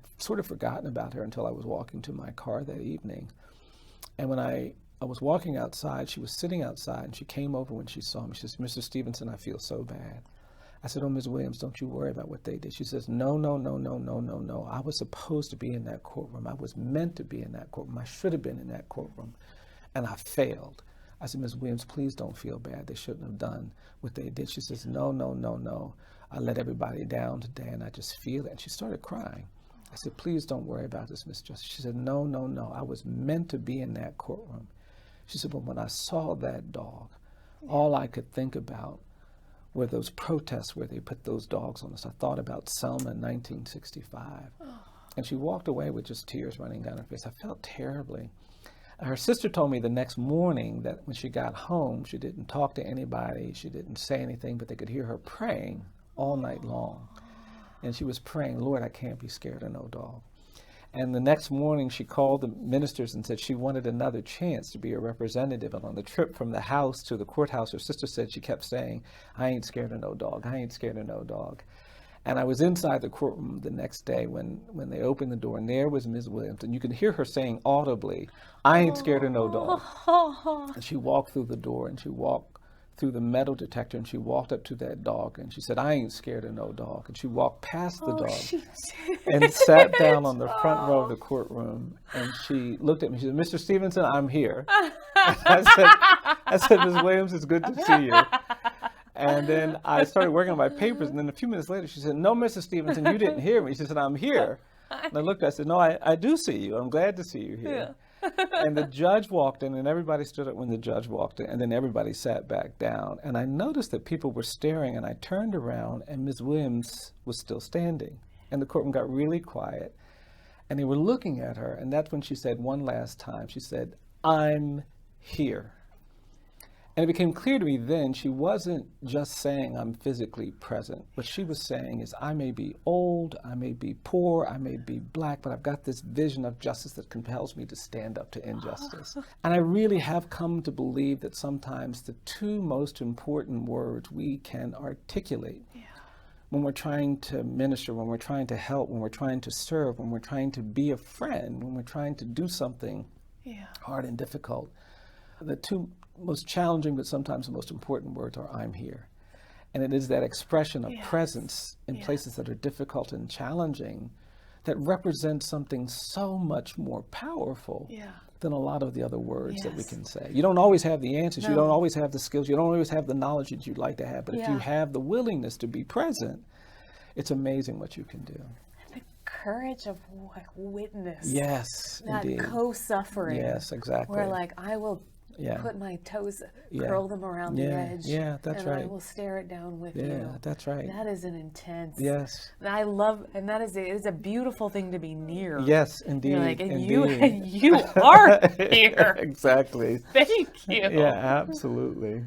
I'd sort of forgotten about her until I was walking to my car that evening. And when I was walking outside, she was sitting outside, and she came over when she saw me. She says, "Mr. Stevenson, I feel so bad." I said, "Oh, Ms. Williams, don't you worry about what they did." She says, "No, no, no, no, no, no, no. I was supposed to be in that courtroom. I was meant to be in that courtroom. I should have been in that courtroom, and I failed." I said, "Ms. Williams, please don't feel bad. They shouldn't have done what they did." She says, "No, no, no, no. I let everybody down today, and I just feel it." And she started crying. I said, "Please don't worry about this, Miss Justice." She said, "No, no, no. I was meant to be in that courtroom." She said, "But when I saw that dog, all I could think about were those protests where they put those dogs on us. I thought about Selma in 1965. And she walked away with just tears running down her face. I felt terribly. Her sister told me the next morning that when she got home, she didn't talk to anybody, she didn't say anything, but they could hear her praying all night long. And she was praying, "Lord, I can't be scared of no dog." And the next morning she called the ministers and said she wanted another chance to be a representative. And on the trip from the house to the courthouse, her sister said she kept saying, "I ain't scared of no dog. I ain't scared of no dog." And I was inside the courtroom the next day when they opened the door, and there was Ms. Williams. And you could hear her saying audibly, "I ain't scared of no dog." And she walked through the door, and she walked through the metal detector, and she walked up to that dog, and she said, "I ain't scared of no dog." And she walked past the dog and sat down on the front row of the courtroom, and she looked at me. She said, "Mr. Stevenson, I'm here." I said, "Ms. Williams, it's good to see you." And then I started working on my papers, and then a few minutes later she said, "No, Mr. Stevenson, you didn't hear me." She said, "I'm here." And I looked, I said, "No, I do see you. I'm glad to see you here." And the judge walked in, and everybody stood up when the judge walked in, and then everybody sat back down. And I noticed that people were staring, and I turned around, and Ms. Williams was still standing. And the courtroom got really quiet, and they were looking at her. And that's when she said one last time, she said, "I'm here." And it became clear to me then she wasn't just saying I'm physically present. What she was saying is I may be old, I may be poor, I may be black, but I've got this vision of justice that compels me to stand up to injustice. And I really have come to believe that sometimes the two most important words we can articulate when we're trying to minister, when we're trying to help, when we're trying to serve, when we're trying to be a friend, when we're trying to do something hard and difficult, the two most challenging but sometimes the most important words are "I'm here." And it is that expression of presence in places that are difficult and challenging that represents something so much more powerful than a lot of the other words that we can say. You don't always have the answers, you don't always have the skills, you don't always have the knowledge that you'd like to have, but if you have the willingness to be present, it's amazing what you can do. The courage of like witness. Yes, that indeed. Co-suffering. Yes, exactly. Where like I will put my toes, curl them around the edge. Yeah, that's right. And I will stare it down with you. Yeah, that's right. That is an intense. Yes. I love, and that is it is a beautiful thing to be near. Yes, indeed. You're like, and indeed. you are here. Exactly. Thank you. Yeah, absolutely.